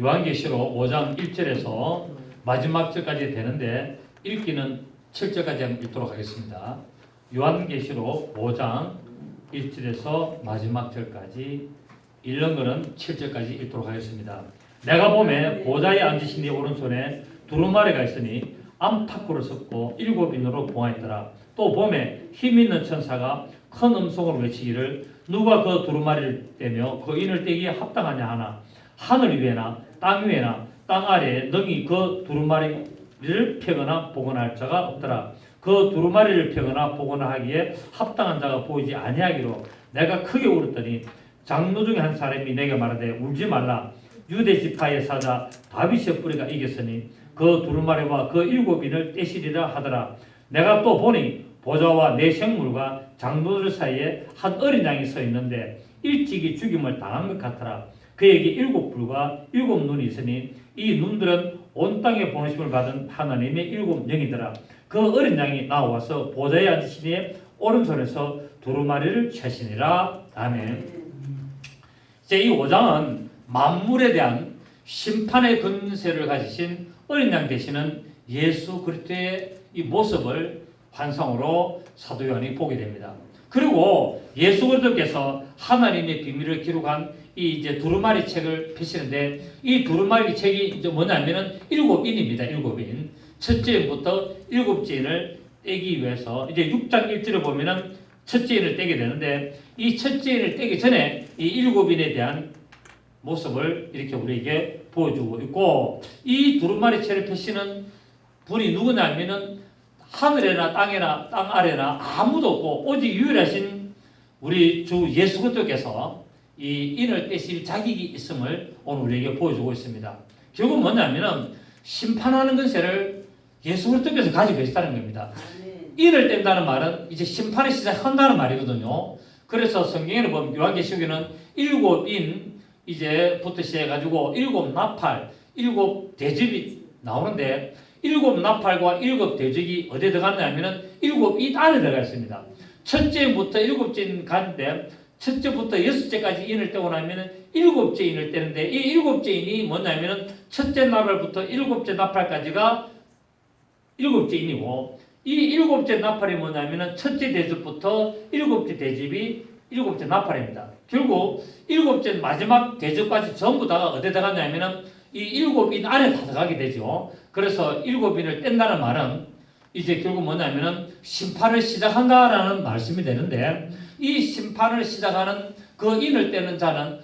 요한계시록 5장 1절에서 마지막 절까지 되는데 읽기는 7절까지 한번 읽도록 하겠습니다. 요한계시록 5장 1절에서 마지막 절까지 읽는 것은 7절까지 읽도록 하겠습니다. 내가 보매 보좌에 앉으신 이 오른손에 두루마리가 있으니 암탉불을 섞고 7인으로 봉하였더라. 또 보매 힘있는 천사가 큰 음성으로 외치기를 누가 그 두루마리를 떼며 그 인을 떼기에 합당하냐 하나 하늘 위에나 땅 위에나 땅 아래에 능히 그 두루마리를 펴거나 복원할 자가 없더라. 그 두루마리를 펴거나 복원하기에 합당한 자가 보이지 아니하기로 내가 크게 울었더니 장로 중에 한 사람이 내게 말하되 울지 말라. 유대 지파의 사자 다윗의 뿌리가 이겼으니 그 두루마리와 그 7인을 떼시리라 하더라. 내가 또 보니 보좌와 네 생물과 장로들 사이에 한 어린 양이 서 있는데 일찍이 죽임을 당한 것 같더라. 그에게 7불과 7눈이 있으니 이 눈들은 온 땅에 보내심을 받은 하나님의 7영이더라. 그 어린 양이 나와서 보좌에 앉으시니 오른손에서 두루마리를 채시니라. 아멘. 이제 이 5장은 만물에 대한 심판의 권세를 가지신 어린 양 되시는 예수 그리스도의 이 모습을 환상으로 사도 요한이 보게 됩니다. 그리고 예수 그리스도께서 하나님의 비밀을 기록한 이 이제 두루마리 책을 펴시는데 이 두루마리 책이 이제 뭐냐면은 7인입니다. 7인. 첫째 인부터 7째 인을 떼기 위해서 이제 6장 1절에 보면은 첫째 인을 떼게 되는데 이 첫째 인을 떼기 전에 이 7인에 대한 모습을 이렇게 우리에게 보여주고 있고 이 두루마리 책을 펴시는 분이 누구냐면은 하늘에나 땅에나 땅 아래나 아무도 없고 오직 유일하신 우리 주 예수 그리스도께서 이 인을 떼실 자격이 있음을 오늘 우리에게 보여주고 있습니다. 결국 뭐냐면은 심판하는 권세를 예수 그리스도께서 가지고 계시다는 겁니다. 인을 뗀다는 말은 이제 심판이 시작한다는 말이거든요. 그래서 성경에는 보면 요한계시록에는 7인 이제부터 시작해가지고 7나팔, 7대접이 나오는데 7나팔과 7대접이 어디에 들어갔냐 하면은 7인 안에 들어가 있습니다. 첫째부터 7째 가는데 첫째부터 6째까지 인을 떼고 나면은 7째 인을 떼는데 이 7째 인이 뭐냐면은 첫째 나팔부터 7째 나팔까지가 7째 인이고 이 7째 나팔이 뭐냐면은 첫째 대접부터 7째 대접이 7째 나팔입니다. 결국 7째 마지막 대접까지 전부 다가 어디에 들어가냐면은 이 7인 안에 다 들어가게 되죠. 그래서 7인을 뗀다는 말은 이제 결국 뭐냐면은 심판을 시작한다라는 말씀이 되는데 이 심판을 시작하는 그 인을 떼는 자는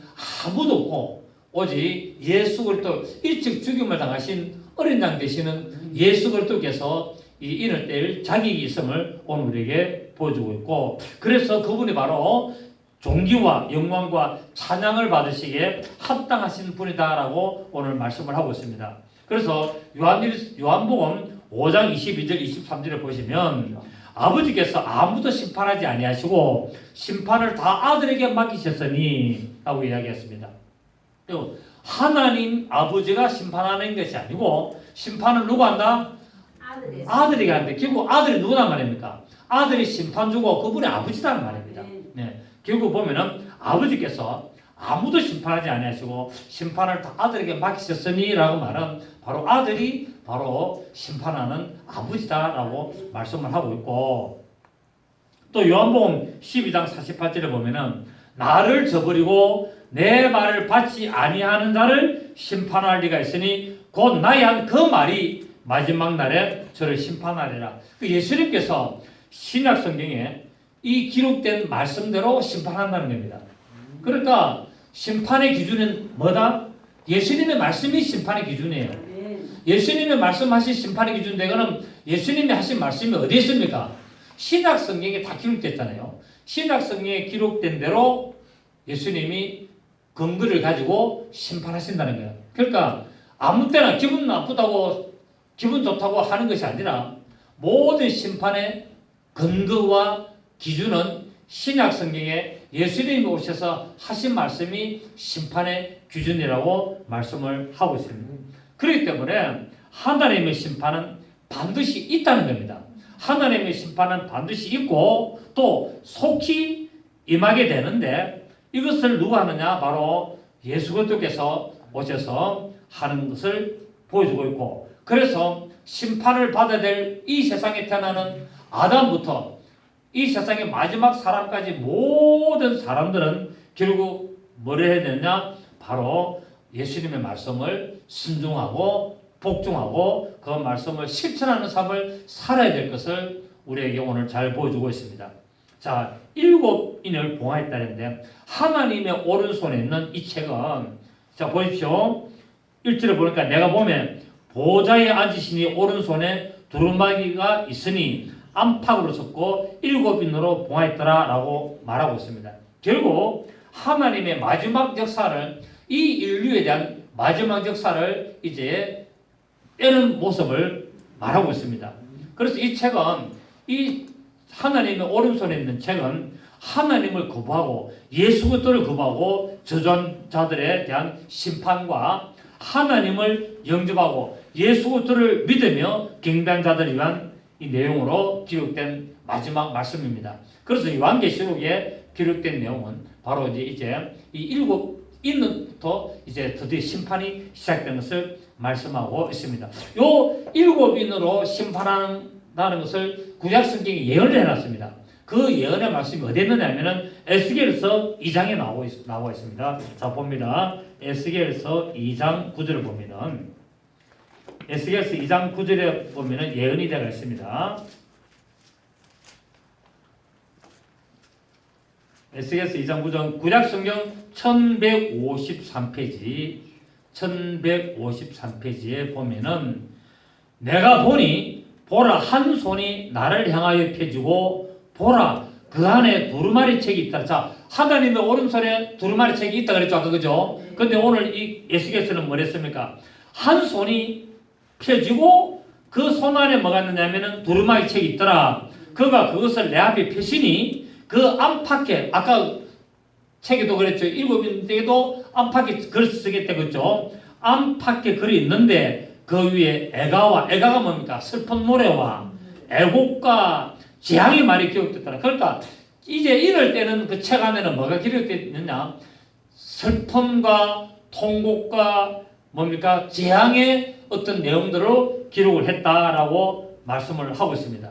아무도 없고 오직 예수 그리스도 일찍 죽임을 당하신 어린 양 되시는 예수 그리스도께서 이 인을 뗄 자격이 있음을 오늘 우리에게 보여주고 있고 그래서 그분이 바로 존귀와 영광과 찬양을 받으시기에 합당하신 분이다라고 오늘 말씀을 하고 있습니다. 그래서 요한복음 5장 22절 23절에 보시면 아버지께서 아무도 심판하지 아니하시고 심판을 다 아들에게 맡기셨으니 라고 이야기했습니다. 하나님 아버지가 심판하는 것이 아니고 심판을 누가 한다? 아들이 하는데 결국 아들이 누구란 말입니까? 아들이 심판주고 그분이 아버지라는 말입니다. 네. 결국 보면은 아버지께서 아무도 심판하지 아니하시고 심판을 다 아들에게 맡기셨으니 라고 말은 바로 아들이 바로 심판하는 아버지다라고 말씀을 하고 있고 또 요한복음 12장 48절에 보면은 나를 저버리고 내 말을 받지 아니하는 자를 심판할 리가 있으니 곧 나의 한 그 말이 마지막 날에 저를 심판하리라. 예수님께서 신약 성경에 이 기록된 말씀대로 심판한다는 겁니다. 그러니까 심판의 기준은 뭐다? 예수님의 말씀이 심판의 기준이에요. 예수님의 말씀하신 심판의 기준 되거는 예수님이 하신 말씀이 어디에 있습니까? 신약 성경에 다 기록됐잖아요. 신약 성경에 기록된 대로 예수님이 근거를 가지고 심판하신다는 거예요. 그러니까 아무 때나 기분 나쁘다고 기분 좋다고 하는 것이 아니라 모든 심판의 근거와 기준은 신약 성경에 예수님이 오셔서 하신 말씀이 심판의 기준이라고 말씀을 하고 있습니다. 그렇기 때문에 하나님의 심판은 반드시 있다는 겁니다. 하나님의 심판은 반드시 있고 또 속히 임하게 되는데 이것을 누가 하느냐? 바로 예수 그리스도께서 오셔서 하는 것을 보여주고 있고, 그래서 심판을 받아야 될 이 세상에 태어나는 아담부터 이 세상의 마지막 사람까지 모든 사람들은 결국 뭐를 해야 되느냐? 바로 예수님의 말씀을 순종하고 복종하고 그 말씀을 실천하는 삶을 살아야 될 것을 우리에게 오늘 잘 보여주고 있습니다. 자, 7인을 봉하였다는데 하나님의 오른손에 있는 이 책은, 자 보십시오. 1절에 보니까 내가 보면 보좌에 앉으시니 오른손에 두루마기가 있으니 안팎으로 섰고 7인으로 봉하였더라 라고 말하고 있습니다. 결국 하나님의 마지막 역사를, 이 인류에 대한 마지막 역사를 이제 빼는 모습을 말하고 있습니다. 그래서 이 책은, 이 하나님의 오른손에 있는 책은 하나님을 거부하고 예수 그리스도를 거부하고 저주한 자들에 대한 심판과 하나님을 영접하고 예수 그리스도를 믿으며 경배한 자들을 위한 이 내용으로 기록된 마지막 말씀입니다. 그래서 요한계시록에 기록된 내용은 바로 이제 이 7인부터 이제 드디어 심판이 시작된 것을 말씀하고 있습니다. 요 7인으로 심판한다는 것을 구약 성경에 예언을 해놨습니다. 그 예언의 말씀이 어디에 있느냐 하면은 에스겔서 2장에 나와 있습니다. 자 봅니다. 에스겔서 2장 9절을 보면은, 에스겔서 2장 9절에 보면은 예언이 되어 있습니다. 에스겔서 2장 9절, 구약 성경 1153페이지에 보면은 내가 보니 보라 한 손이 나를 향하여 펴지고 보라 그 안에 두루마리 책이 있다. 자, 하나님의 오른손에 두루마리 책이 있다 그랬죠, 아까 그죠? 근데 오늘 이 에스겔서는 뭐랬습니까? 한 손이 펴지고 그 손 안에 뭐가 있느냐면은 두루마리 책이 있더라. 그가 그것을 내 앞에 펴시니 그 안팎에, 아까 책에도 그랬죠. 7인데도 안팎에 글 쓰겠다 그랬죠. 안팎에 글이 있는데 그 위에 애가가 뭡니까? 슬픈 노래와 애곡과 재앙의 말이 기록됐더라. 그러니까 이제 이럴 때는 그 책 안에는 뭐가 기록되어 있느냐? 슬픔과 통곡과 뭡니까? 재앙의 어떤 내용들로 기록을 했다라고 말씀을 하고 있습니다.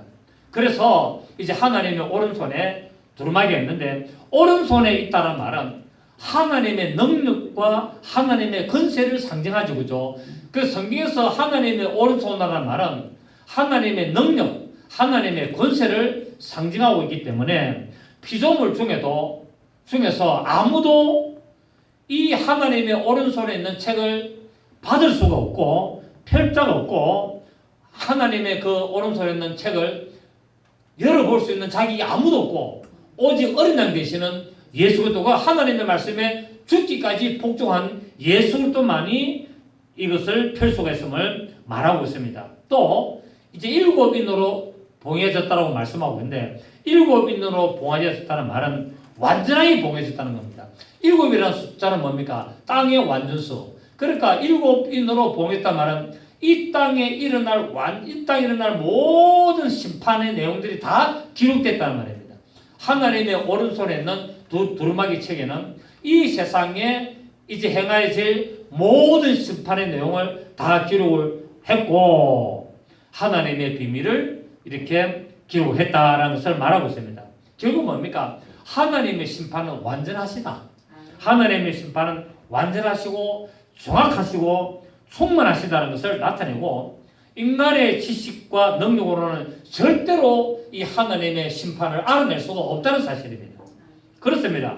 그래서 이제 하나님의 오른손에 두루마기가 있는데, 오른손에 있다는 말은 하나님의 능력과 하나님의 권세를 상징하죠, 그죠? 그 성경에서 하나님의 오른손이라는 말은 하나님의 능력, 하나님의 권세를 상징하고 있기 때문에 피조물 중에서 아무도 이 하나님의 오른손에 있는 책을 받을 수가 없고 펼 자가 없고, 하나님의 그 오른손에 있는 책을 열어볼 수 있는 자기 아무도 없고, 오직 어린 양 되시는 예수 그리스도가 하나님의 말씀에 죽기까지 복종한 예수 그리스도만이 이것을 펼 수가 있음을 말하고 있습니다. 또 이제 7인으로 봉해졌다라고 말씀하고 있는데, 7인으로 봉해졌다는 말은 완전하게 봉해졌다는 겁니다. 7이라는 숫자는 뭡니까? 땅의 완전수. 그러니까 7인으로 봉했단 말은 이 땅에 일어날 모든 심판의 내용들이 다 기록됐다는 말입니다. 하나님의 오른손에 있는 두루마기 책에는 이 세상에 이제 행하여질 모든 심판의 내용을 다 기록을 했고, 하나님의 비밀을 이렇게 기록했다라는 것을 말하고 있습니다. 결국 뭡니까? 하나님의 심판은 완전하시다. 하나님의 심판은 완전하시고 정확하시고 충만하시다는 것을 나타내고, 인간의 지식과 능력으로는 절대로 이 하나님의 심판을 알아낼 수가 없다는 사실입니다. 그렇습니다.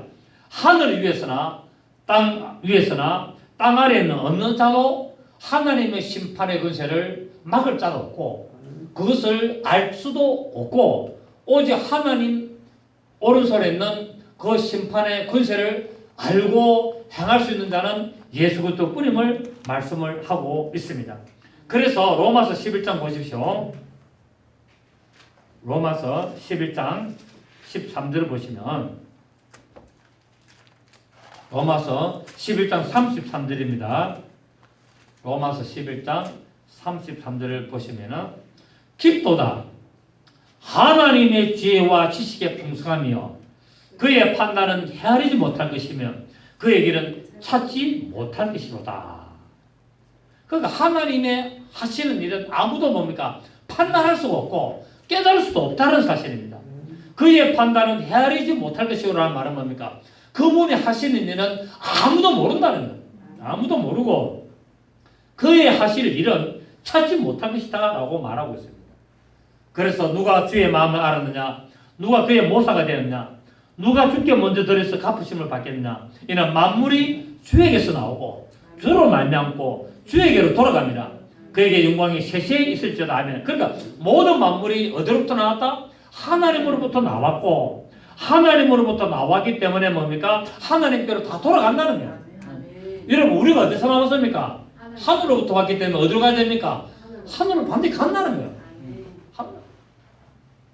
하늘 위에서나 땅 위에서나 땅 아래에 있는 어느 자도 하나님의 심판의 권세를 막을 자도 없고 그것을 알 수도 없고, 오직 하나님 오른손에 있는 그 심판의 권세를 알고 행할 수 있는 자는 예수 그리스도 뿐임을 말씀을 하고 있습니다. 그래서 로마서 11장 보십시오. 로마서 11장 13절을 보시면, 로마서 11장 33절입니다. 로마서 11장 33절을 보시면, 깊도다 하나님의 지혜와 지식의 풍성함이여 그의 판단은 헤아리지 못할 것이며 그의 길은 찾지 못할 것이로다. 그러니까 하나님의 하시는 일은 아무도 뭡니까? 판단할 수가 없고 깨달을 수도 없다는 사실입니다. 그의 판단은 헤아리지 못할 것이오라는 말은 뭡니까? 그분이 하시는 일은 아무도 모른다는 거예요. 아무도 모르고 그의 하실 일은 찾지 못할 것이다 라고 말하고 있습니다. 그래서 누가 주의 마음을 알았느냐? 누가 그의 모사가 되었느냐? 누가 주께 먼저 드려서 갚으심을 받겠느냐? 이는 만물이 주에게서 나오고 주로 말미암고 주에게로 돌아갑니다. 그에게 영광이 세세히 있을지어다 하면, 그러니까 모든 만물이 어디로부터 나왔다? 하나님으로부터 나왔고 하나님으로부터 나왔기 때문에 뭡니까? 하나님께로 다 돌아간다는 거예요. 여러분, 우리가 어디서 나왔습니까? 하늘로부터 왔기 때문에 어디로 가야 됩니까? 하늘로 반드시 간다는 거예요.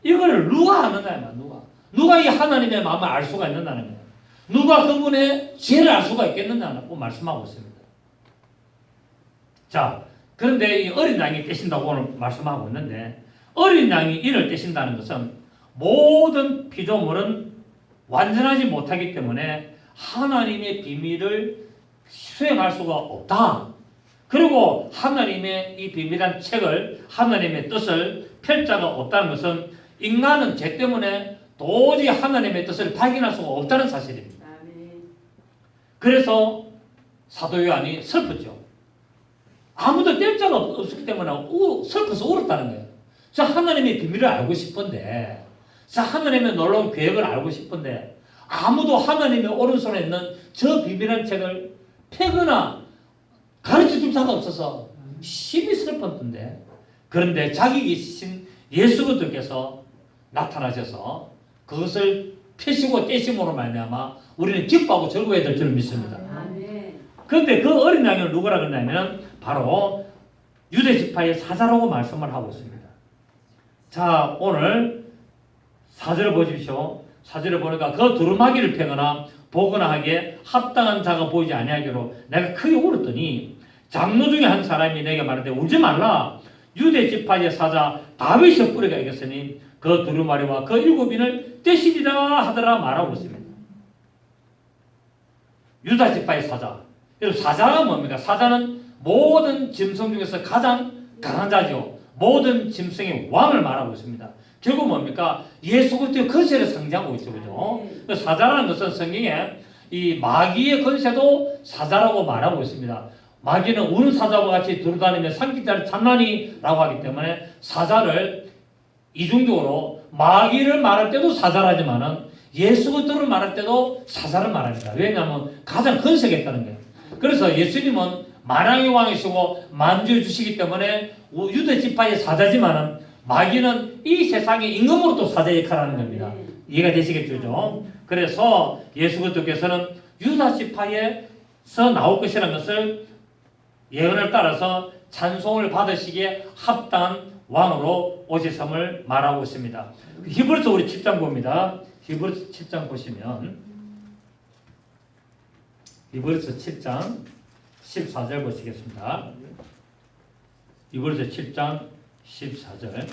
이걸 누가 아느냐? 누가 이 하나님의 마음을 알 수가 있는다는 거예요. 누가 그분의 지혜를 알 수가 있겠느냐고 말씀하고 있습니다. 자, 그런데 이 어린 양이 떼신다고 오늘 말씀하고 있는데, 어린 양이 이를 떼신다는 것은 모든 피조물은 완전하지 못하기 때문에 하나님의 비밀을 수행할 수가 없다. 그리고 하나님의 이 비밀한 책을, 하나님의 뜻을 펼 자가 없다는 것은 인간은 죄 때문에 도저히 하나님의 뜻을 발견할 수가 없다는 사실입니다. 그래서 사도 요한이 슬펐죠. 아무도 뗄 자가 없었기 때문에 슬퍼서 울었다는 거예요. 자, 하나님의 비밀을 알고 싶은데, 자, 하나님의 놀라운 계획을 알고 싶은데, 아무도 하나님의 오른손에 있는 저 비밀한 책을 펴거나 가르쳐 줄 자가 없어서 심히 슬펐던데, 그런데 자기 계신 예수 그리스도께서 나타나셔서 그것을 펴시고 떼심으로 말미암아 우리는 기뻐하고 즐거워해야 될 줄 믿습니다. 그런데 그 어린 양을 누구라 그러냐면 바로 유대 지파의 사자라고 말씀을 하고 있습니다. 자, 오늘 4절을 보십시오. 4절을 보니까 그 두루마기를 펴거나 보거나 하기에 합당한 자가 보이지 아니하기로 내가 크게 울었더니 장로 중에 한 사람이 내게 말하되 울지 말라. 유대 지파의 사자 다윗의 뿌리가 이겼으니 그 두루마리와 그 7인을 떼시리라 하더라 말하고 있습니다. 유다 지파의 사자. 여러분, 사자가 뭡니까? 사자는 모든 짐승 중에서 가장 강한 자죠. 모든 짐승의 왕을 말하고 있습니다. 결국 뭡니까? 예수 그리스도의 권세를 상징하고 있죠. 그죠? 사자라는 것은 성경에 이 마귀의 권세도 사자라고 말하고 있습니다. 마귀는 우는 사자와 같이 돌아다니며 삼킨 자를 참나니라고 하기 때문에 사자를 이중적으로 마귀를 말할 때도 사자라지만은 예수 그리스도를 말할 때도 사자를 말합니다. 왜냐하면 가장 권세가 있다는 거예요. 그래서 예수님은 만왕의 왕이시고 만주를 주시기 때문에 유대 지파의 사자지만은 마귀는 이 세상의 임금으로도 사자 역할을 하는 겁니다. 이해가 되시겠죠? 그래서 예수 그리스도께서는 유다 지파에서 나올 것이라는 것을 예언을 따라서 찬송을 받으시기에 합당한 왕으로 오셨음을 말하고 있습니다. 히브리서 우리 7장 봅니다. 히브리서 7장 보시면 히브리서 7장 14절 보시겠습니다. 히브리서 7장 14절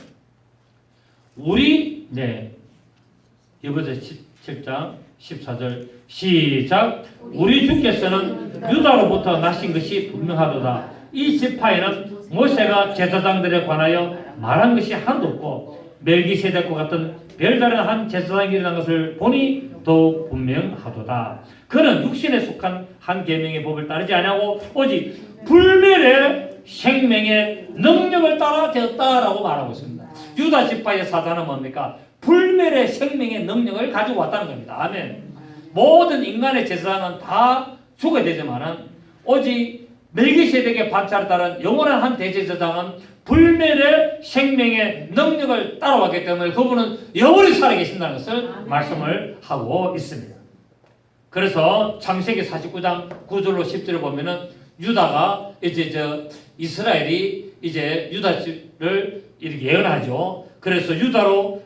히브리서 7장 14절 시작. 우리 주께서는 유다로부터 나신 것이 분명하도다. 이 지파에는 모세가 제사장들에 관하여 말한 것이 하나도 없고 멜기세덱과 같은 별다른 한 제사장이 일어난 것을 보니 더욱 분명하도다. 그는 육신에 속한 한 계명의 법을 따르지 아니하고 오직 불멸의 생명의 능력을 따라 되었다라고 말하고 있습니다. 유다 지파의 사자는 뭡니까? 불멸의 생명의 능력을 가지고 왔다는 겁니다. 아멘. 모든 인간의 제사장은 다 죽어야 되지만은 오직 멜기세덱의 반차를 따른 영원한 한 대제사장은 불멸의 생명의 능력을 따라왔기 때문에 그분은 영원히 살아계신다는 것을 말씀을 하고 있습니다. 그래서 창세기 49장 9절로 10절을 보면은 유다가 이스라엘이 유다를 이렇게 예언하죠. 그래서 유다로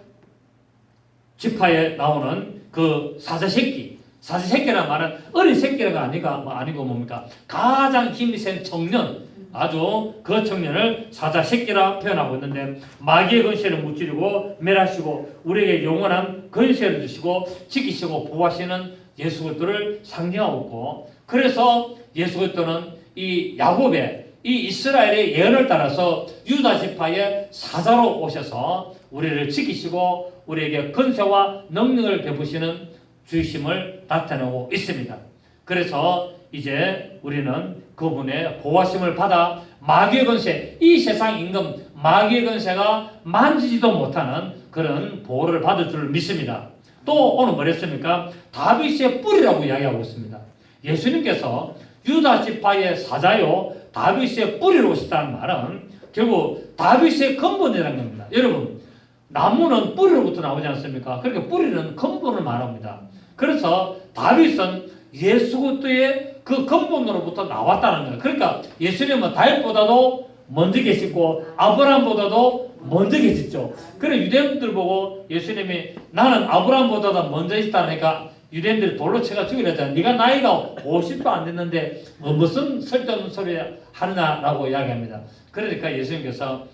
지파에 나오는 그 사자 새끼라는 말은 어린 새끼가 아니고 뭡니까? 가장 힘이 센 청년, 아주 그 청년을 사자 새끼라 표현하고 있는데 마귀의 권세를 무찌르고 멸하시고 우리에게 영원한 권세를 주시고 지키시고 보호하시는 예수 그리스도를 상징하고 있고, 그래서 예수 그리스도는 이 야곱의 이 이스라엘의 예언을 따라서 유다 지파의 사자로 오셔서 우리를 지키시고 우리에게 권세와 능력을 베푸시는 주심을 나타내고 있습니다. 그래서 이제 우리는 그분의 보호하심을 받아 마귀의 권세, 이 세상 임금 마귀의 권세가 만지지도 못하는 그런 보호를 받을 줄 믿습니다. 또 오늘 뭐랬습니까? 다윗의 뿌리라고 이야기하고 있습니다. 예수님께서 유다 지파의 사자요 다윗의 뿌리로 오셨다는 말은 결국 다윗의 근본이라는 겁니다. 여러분, 나무는 뿌리로부터 나오지 않습니까? 그러니까 뿌리는 근본을 말합니다. 그래서 다윗은 예수 그리스도의 그 근본으로부터 나왔다는 거예요. 그러니까 예수님은 다윗보다도 먼저 계시고 아브라함보다도 먼저 계셨죠. 그래 유대인들 보고 예수님이 나는 아브라함보다도 먼저 있다니까 유대인들이 돌로 쳐가 죽이려잖아. 네가 나이가 50도 안 됐는데 무슨 쓸데없는 소리 하느냐라고 이야기합니다. 그러니까 예수님께서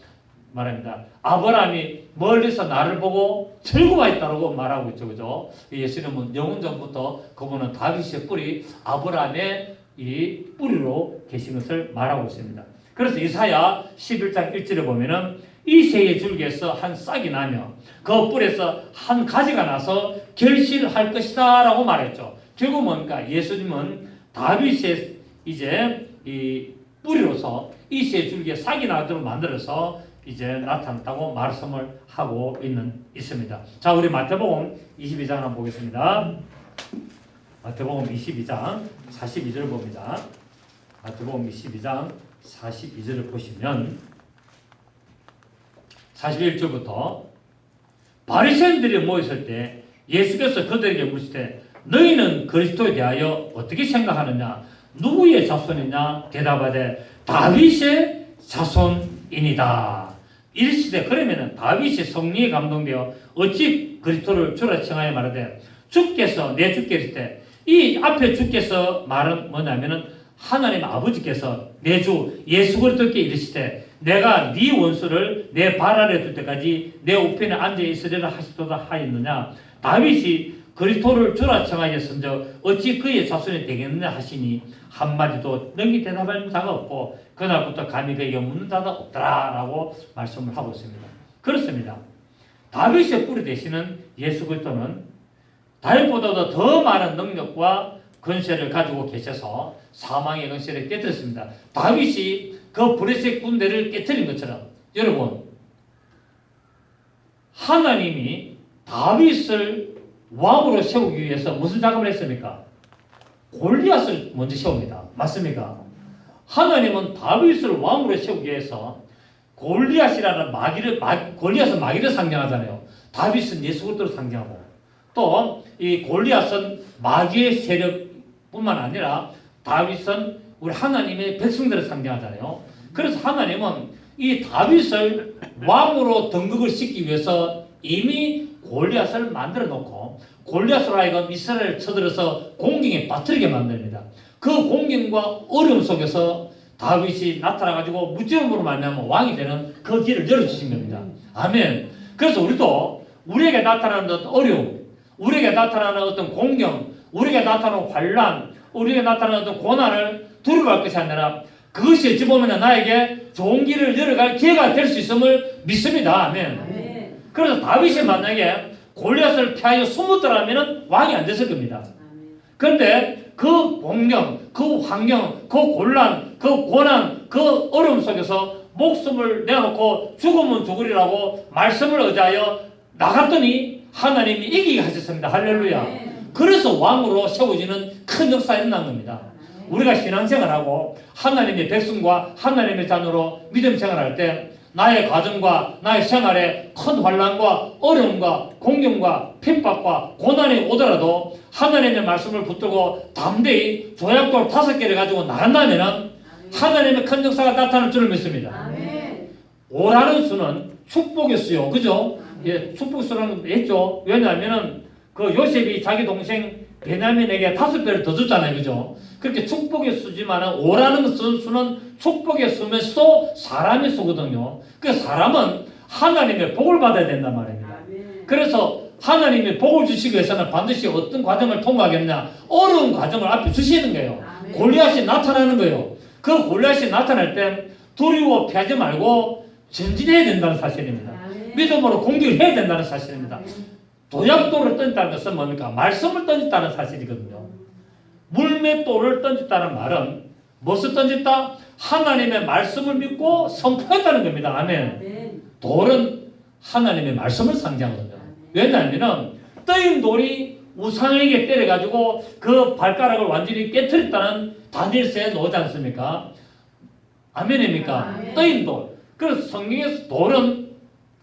말합니다. 아브라함이 멀리서 나를 보고 즐거워했다고 말하고 있죠. 그죠? 예수님은 영원전부터 그분은 다윗의 뿌리, 아브라함의 이 뿌리로 계신 것을 말하고 있습니다. 그래서 이사야 11장 1절에 보면은 이새의 줄기에서 한 싹이 나며 그 뿔에서 한 가지가 나서 결실할 것이다 라고 말했죠. 결국 뭔가 예수님은 다윗의 이제 이 뿌리로서 이새의 줄기에 싹이 나도록 만들어서 이제 나타났다고 말씀을 하고 있습니다. 자, 우리 마태복음 22장 한번 보겠습니다. 마태복음 22장 42절 봅니다. 마태복음 22장 42절을 보시면 41절부터 바리새인들이 모였을 때 예수께서 그들에게 물으시되 너희는 그리스도에 대하여 어떻게 생각하느냐? 누구의 자손이냐? 대답하되 다윗의 자손이니이다. 이르시되 그러면은 다윗이 성령에 감동되어 어찌 그리스도를 주라 청하여 말하되 주께서 내 주께 이르시되 이 앞에 주께서 말은 뭐냐면은 하나님 아버지께서 내 주 예수 그리스도께 이르시되 내가 네 원수를 내 발 아래 둘 때까지 내 우편에 앉아 있으리라 하시도다 하였느냐. 다윗이 그리스도를 주라 청하였은즉 어찌 그의 자손이 되겠느냐 하시니 한마디도 능히 대답할 자가 없고 그날부터 감히 그에게 묻는 자가 없더라라고 말씀을 하고 있습니다. 그렇습니다. 다윗의 뿌리 되시는 예수 그리스도는 다윗보다도 더 많은 능력과 권세를 가지고 계셔서 사망의 권세를 깨뜨렸습니다. 다윗이 그 브레셋 군대를 깨뜨린 것처럼 여러분 하나님이 다윗을 왕으로 세우기 위해서 무슨 작업을 했습니까? 골리앗을 먼저 세웁니다. 맞습니까? 하나님은 다윗을 왕으로 세우기 위해서 골리앗이라는 골리앗은 마귀를 상징하잖아요. 다윗은 예수 그리스도를 상징하고 또 이 골리앗은 마귀의 세력뿐만 아니라 다윗은 우리 하나님의 백성들을 상징하잖아요. 그래서 하나님은 이 다윗을 왕으로 등극을 시키기 위해서 이미 골리앗을 만들어 놓고 골리앗으로 하여금 이스라엘을 쳐들어서 공경에 빠뜨리게 만듭니다. 그 공경과 어려움 속에서 다윗이 나타나가지고 무찌름으로 말미암아 왕이 되는 그 길을 열어주신 겁니다. 아멘. 그래서 우리도 우리에게 나타나는 어떤 어려움, 우리에게 나타나는 어떤 공경, 우리에게 나타나는 환난, 우리에게 나타나는 어떤 고난을 두려워할 것이 아니라 그것이 어찌 보면 나에게 좋은 길을 열어갈 기회가 될 수 있음을 믿습니다. 아멘. 그래서 다윗이 만약에 골리앗을 피하여 숨었더라면 왕이 안 됐을 겁니다. 그런데 그 공경, 그 환경, 그 곤란, 그 고난, 그 어려움 속에서 목숨을 내놓고 죽으면 죽으리라고 말씀을 의지하여 나갔더니 하나님이 이기게 하셨습니다. 할렐루야. 그래서 왕으로 세워지는 큰 역사가 일어난 겁니다. 우리가 신앙생활하고 하나님의 백성과 하나님의 자녀로 믿음 생활할 때 나의 가정과 나의 생활에 큰 환난과 어려움과 공경과 핍박과 고난이 오더라도 하나님의 말씀을 붙들고 담대히 조약돌 5개를 가지고 나간다면 하나님의 큰 역사가 나타날 줄을 믿습니다. 5라는 수는 축복의 수요. 그죠? 예, 축복 수라는 했죠. 왜냐하면 그 요셉이 자기 동생 베냐민에게 5배를 더 줬잖아요. 그죠? 그렇게 축복의 수지만 5라는 수는 축복의 수면서도 사람의 수거든요. 그 사람은 하나님의 복을 받아야 된단 말입니다. 그래서 하나님의 복을 주시기 위해서는 반드시 어떤 과정을 통과하겠냐? 어려운 과정을 앞에 주시는 거예요. 골리앗이 나타나는 거예요. 그 골리앗이 나타날 때 두려워 피하지 말고 전진해야 된다는 사실입니다. 믿음으로 공격을 해야 된다는 사실입니다. 도약돌을 던졌다는 것은 뭡니까? 말씀을 던졌다는 사실이거든요. 물맷돌을 던졌다는 말은 무엇을 던졌다? 하나님의 말씀을 믿고 선포했다는 겁니다. 아멘. 돌은 하나님의 말씀을 상징하거든요. 왜냐하면 떠인 돌이 우상에게 때려가지고 그 발가락을 완전히 깨뜨렸다는 다니엘서에 나오지 않습니까? 아멘입니까? 떠인 돌. 그래서 성경에서 돌은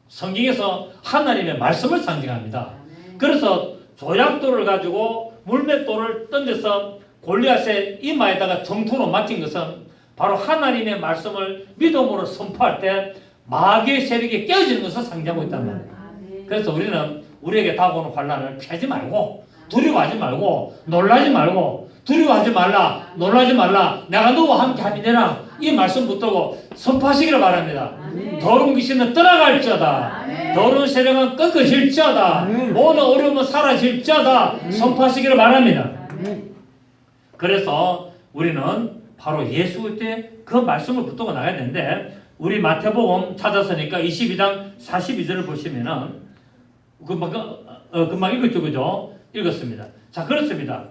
성경에서 하나님의 말씀을 상징합니다. 그래서 조약돌을 가지고 물맷돌을 던져서 골리앗의 이마에다가 정토로 맞힌 것은 바로 하나님의 말씀을 믿음으로 선포할 때 마귀의 세력이 깨어지는 것을 상징하고 있단 말이에요. 그래서 우리는 우리에게 다가오는 환난을 피하지 말고 두려워하지 말고 놀라지 말고 두려워하지 말라 놀라지 말라 내가 너와 함께 함이 되라 이 말씀 붙들고 선포하시기를 바랍니다. 더러운 귀신은 떠나갈지어다. 더러운 세력은 꺾어질지어다. 모든 어려움은 사라질지어다. 선포하시기를 바랍니다. 그래서 우리는 바로 예수 그때 그 말씀을 붙들고 나가야 되는데 우리 마태복음 찾아서니까 22장 42절을 보시면은 금방 읽었죠, 그죠? 읽었습니다. 자, 그렇습니다.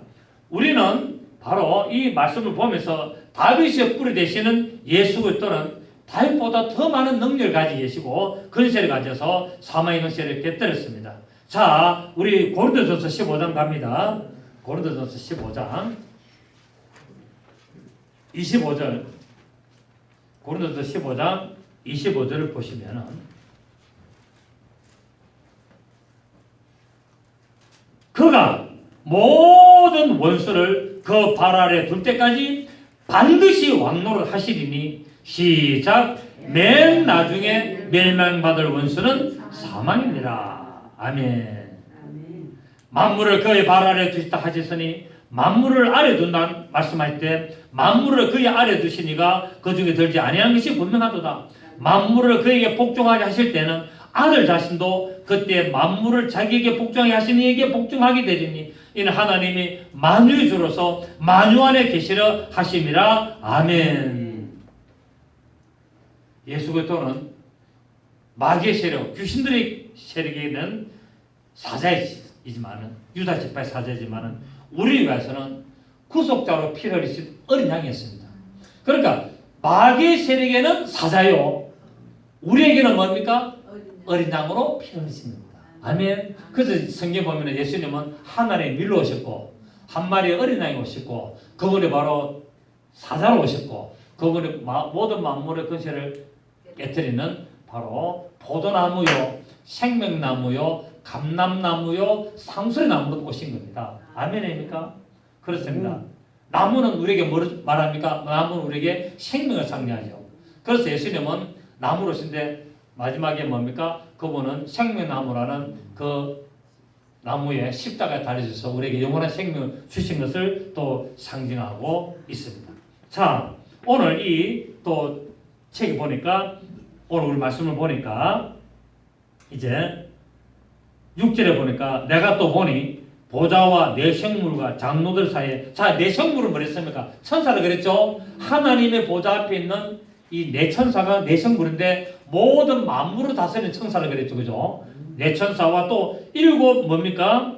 우리는 바로 이 말씀을 보면서 다윗의 뿌리 되시는 예수 그리스도는 다윗보다 더 많은 능력을 가지고 계시고 근세를 가져서 사망의 근세를 깨뜨렸습니다. 자, 우리 고린도전서 15장 갑니다. 고린도전서 15장 25절 고린도전서 15장 25절을 보시면은 그가 모든 원수를 그 발 아래 둘 때까지 반드시 왕노를 하시리니 시작 맨 나중에 멸망받을 원수는 사망입니다. 아멘. 만물을 그의 발 아래 두시다 하셨으니 만물을 아래 둔다 말씀할 때 만물을 그의 아래 두시니가 그 중에 들지 아니한 것이 분명하도다. 만물을 그에게 복종하게 하실 때는 아들 자신도 그때 만물을 자기에게 복종하게 하신 이에게 복종하게 되리니 이는 하나님이 만유의 주로서 만유 안에 계시려 하심이라. 아멘. 예수 그리스도는 마귀의 세력, 귀신들의 세력에는 사자이지만은 유다 지파의 사자이지만은 우리 위해서는 구속자로 피를 흘리신 어린 양이었습니다. 그러니까 마귀의 세력에는 사자요, 우리에게는 뭡니까? 어린 양으로 피를 흘리십니다. 아멘. 그래서 성경 보면 예수님은 하늘에 밀로 오셨고 한 마리의 어린 양이 오셨고 그분이 바로 사자로 오셨고 그분이 모든 만물의 근세를 깨뜨리는 바로 포도나무요, 생명나무요, 감람나무요, 상수리나무로 오신 겁니다. 아멘입니까? 그렇습니다. 나무는 우리에게 뭘 말합니까? 나무는 우리에게 생명을 상징하죠. 그래서 예수님은 나무로 오신데 마지막에 뭡니까? 그분은 생명나무라는 그 나무에 십자가에 달려져서 우리에게 영원한 생명을 주신 것을 또 상징하고 있습니다. 자, 오늘 이 또 책이 보니까 오늘 우리 말씀을 보니까 이제 6절에 보니까 내가 또 보니 보좌와 내 생물과 장로들 사이에 자, 내 생물은 뭐랬습니까? 천사를 그랬죠? 하나님의 보좌 앞에 있는 이 네 천사가 네 생물인데 모든 만물을 다스리는 천사를 그랬죠. 그죠? 네 천사와 또 일곱 뭡니까?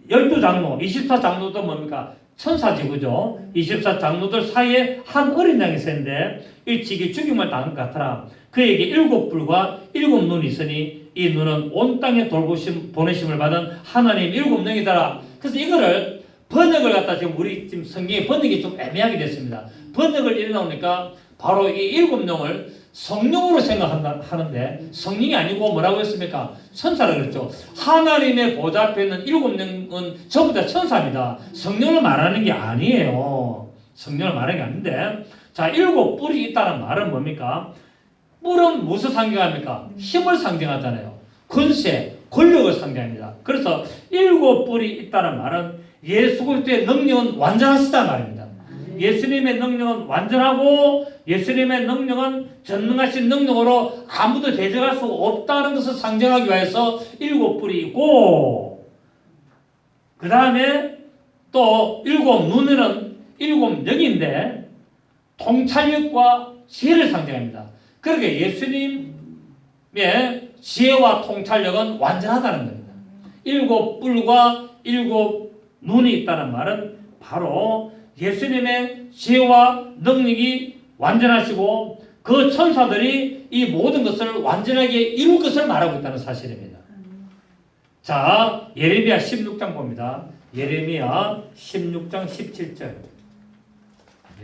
12장로, 24장로도 뭡니까? 천사지, 그죠? 24장로들 사이에 한 어린 양이 있었는데 일찍이 죽임을 당한 것 같더라. 그에게 7뿔과 7눈이 있으니 이 눈은 온 땅에 보내심을 받은 하나님 7능이더라. 그래서 이거를 번역을 갖다 지금 우리 지금 성경에 번역이 좀 애매하게 됐습니다. 번역을 일어나니까 바로 이 7명을 성령으로 생각하는데 성령이 아니고 뭐라고 했습니까? 천사라고 그랬죠. 하나님의 보좌 앞에 있는 7명은 전부 다 천사입니다. 성령을 말하는 게 아니에요. 성령을 말하는 게 아닌데 자, 7뿔이 있다는 말은 뭡니까? 뿔은 무엇을 상징합니까? 힘을 상징하잖아요. 권세, 권력을 상징합니다. 그래서 7뿔이 있다는 말은 예수 그리스도의 능력은 완전하시다는 말입니다. 예수님의 능력은 완전하고 예수님의 능력은 전능하신 능력으로 아무도 대적할 수 없다는 것을 상징하기 위해서 7뿔이 있고 그 다음에 또 7눈에는 7영인데 통찰력과 지혜를 상징합니다. 그러게 예수님의 지혜와 통찰력은 완전하다는 겁니다. 7뿔과 7눈이 있다는 말은 바로 예수님의 지혜와 능력이 완전하시고 그 천사들이 이 모든 것을 완전하게 이룰 것을 말하고 있다는 사실입니다. 자, 예레미야 16장 봅니다. 예레미야 16장 17절.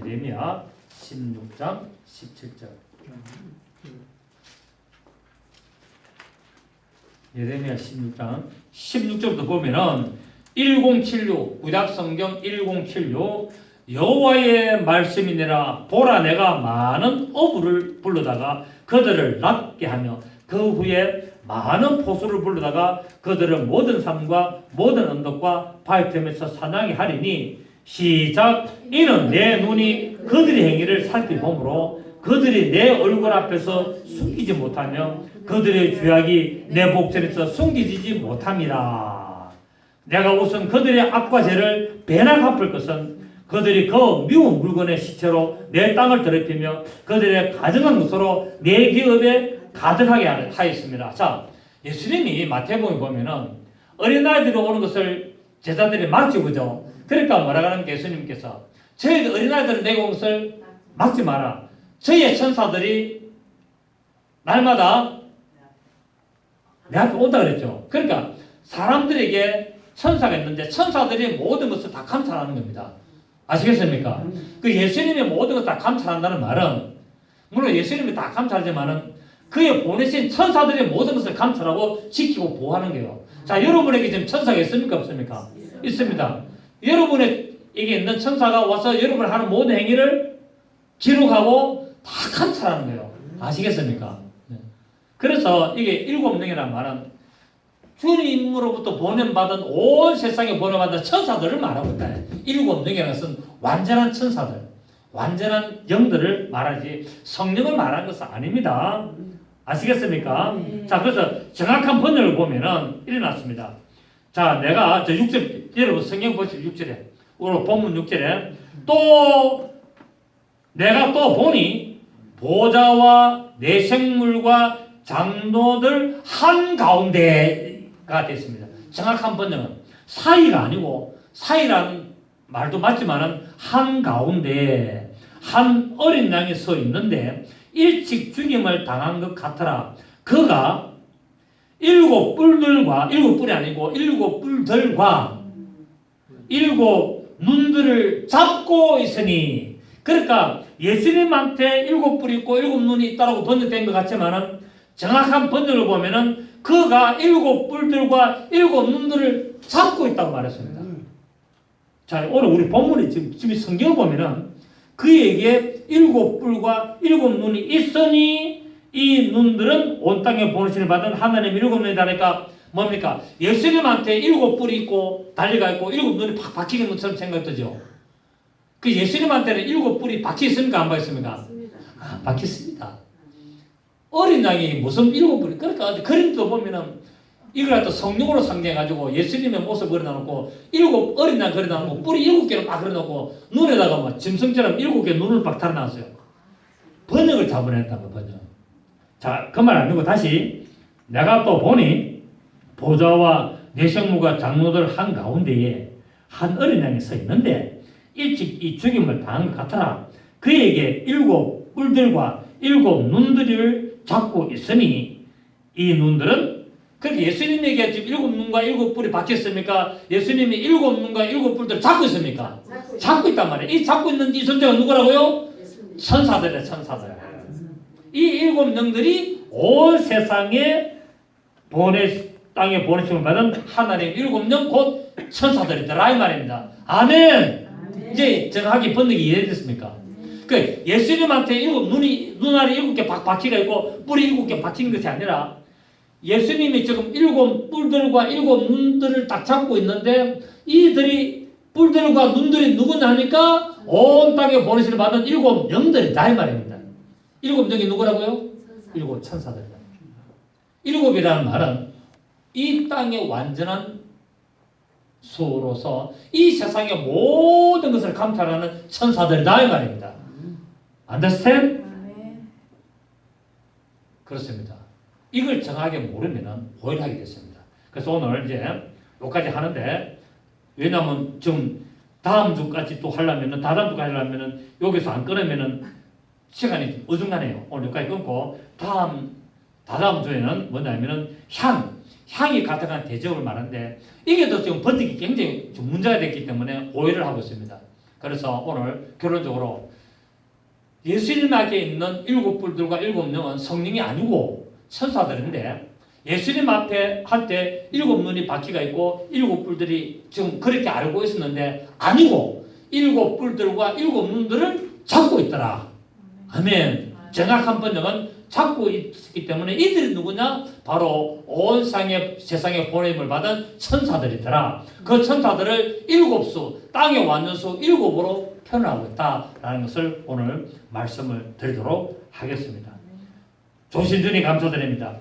예레미야 16장 17절. 예레미야 16장 16절부터 보면은 1076 구약성경 1076 여호와의 말씀이니라 보라 내가 많은 어부를 불러다가 그들을 낫게 하며 그 후에 많은 포수를 불러다가 그들을 모든 산과 모든 언덕과 바위 틈에서 사냥하게 하리니 시작 이는 내 눈이 그들의 행위를 살펴보므로 그들이 내 얼굴 앞에서 숨기지 못하며 그들의 죄악이 내 복전에서 숨기지지 못함이라. 내가 우선 그들의 악과 죄를 배나 갚을 것은 그들이 그 미운 물건의 시체로 내 땅을 더럽히며 그들의 가증한 것으로 내 기업에 가득하게 하였습니다. 자, 예수님이 마태복음에 보면은 어린아이들이 오는 것을 제자들이 막지 그죠? 그러니까 뭐라 하는 게 예수님께서 저희 어린아이들을 내고 온 것을 막지 마라. 저희의 천사들이 날마다 내 앞에 온다 그랬죠. 그러니까 사람들에게 천사가 있는데 천사들이 모든 것을 다 감찰하는 겁니다. 아시겠습니까? 그 예수님이 모든 것을 다 감찰한다는 말은 물론 예수님이 다 감찰하지만은 그의 보내신 천사들이 모든 것을 감찰하고 지키고 보호하는 거예요. 자, 여러분에게 지금 천사가 있습니까? 없습니까? 있습니다. 여러분에게 있는 천사가 와서 여러분 하는 모든 행위를 기록하고 다 감찰하는 거예요. 아시겠습니까? 네. 그래서 이게 7능이라는 말은 주님으로부터 보냄받은 온 세상에 보냄받은 천사들을 말하고 있다. 7능이라는 것은 완전한 천사들, 완전한 영들을 말하지 성령을 말하는 것은 아닙니다. 아시겠습니까? 자, 그래서 정확한 번역을 보면은 일어났습니다. 자, 내가 저 6절, 여러분 성경 보시죠. 6절에. 오늘 본문 6절에 또 내가 또 보니 보좌와 내생물과 장로들 한가운데가 됐습니다. 정확한 번역은 사이가 아니고 사이라는 말도 맞지만은 한가운데 한 어린 양이 서 있는데 일찍 죽임을 당한 것 같더라. 그가 7뿔들과 7뿔이 아니고 7뿔들과 7눈들을 잡고 있으니 그러니까 예수님한테 7뿔이 있고 7눈이 있다고 번역된 것 같지만은 정확한 번역을 보면은 그가 7뿔들과 7눈들을 잡고 있다고 말했습니다. 자, 오늘 우리 본문에 지금 성경을 보면은 그에게 7뿔과 7눈이 있으니 이 눈들은 온 땅에 보내심을 받은 하나님의 7눈이라니까 뭡니까? 예수님한테 7뿔이 있고 달리가 있고 7눈이 팍 박히는 것처럼 생각되죠. 그 예수님한테는 7뿔이 박혀 있습니까? 안 박혀 있습니까? 아, 박혀 있습니다. 어린 양이 무슨 7뿔이 그러니까 그림도 보면은 이걸 갖다 성령으로 상징해가지고 예수님의 모습을 그려놓고 7 어린 양 그려놓고 뿔이 7개를 막 그려놓고 눈에다가 뭐 짐승처럼 7개 눈을 막 달아놨어요. 번역을 잡아냈다고 번역. 자, 그 말 아니고 다시 내가 또 보니 보좌와 내생물과 장로들 한가운데에 한 어린 양이 서 있는데 일찍 이 죽임을 당한 것 같더라. 그에게 7뿔들과 7눈들을 잡고 있으니 이 눈들은 그렇게 예수님에게 지금 7눈과 7뿔이 박혔습니까? 예수님이 7눈과 7뿔들을 잡고 있습니까? 잡고 있단 말이에요. 이 잡고 있는 이 존재가 누구라고요? 천사들이에요. 천사들. 이 7영들이 온 세상에 땅에 보내심을 받은 하나님의 7영 곧 천사들이더라 이 말입니다. 아멘. 이제 정확히 번역이 이해됐습니까? 그 예수님한테 눈알이 7개 박히가 있고 뿔이 7개 박힌 것이 아니라 예수님이 지금 7뿔들과 7눈들을 딱 잡고 있는데 이들이 뿔들과 눈들이 누구냐 하니까 온 땅에 보내심을 받은 7영들이다 이 말입니다. 7영이 누구라고요? 7 천사들이다. 7이라는 말은 이 땅의 완전한 수로서 이 세상의 모든 것을 감찰하는 천사들이다 이 말입니다. Understand? 아멘. 그렇습니다. 이걸 정확하게 모르면은 오해를 하게 됐습니다. 그래서 오늘 이제 여기까지 하는데, 왜냐하면 좀 다음 주까지 또 하려면은, 다다음 주까지 하려면은 여기서 안 끊으면은 시간이 좀 어중간해요. 오늘 여기까지 끊고 다다음 주에는 뭐냐면은 향이 가득한 대접을 말하는데, 이게 또 지금 번뜩이 굉장히 좀 문제가 됐기 때문에 오해를 하고 있습니다. 그래서 오늘 결론적으로 예수님 앞에 있는 7뿔들과 7영은 성령이 아니고 천사들인데, 예수님 앞에 한때 7눈이 바퀴가 있고 7뿔들이 지금 그렇게 알고 있었는데 아니고 7뿔들과 7눈들을 잡고 있더라. 아멘. 정확한 번역은 잡고 있기 때문에 이들이 누구냐? 바로 온 세상에 보냄을 받은 천사들이더라. 그 천사들을 7수, 땅에 왔는 수 7으로 표현하고 있다라는 것을 오늘 말씀을 드리도록 하겠습니다. 조신준이 감사드립니다.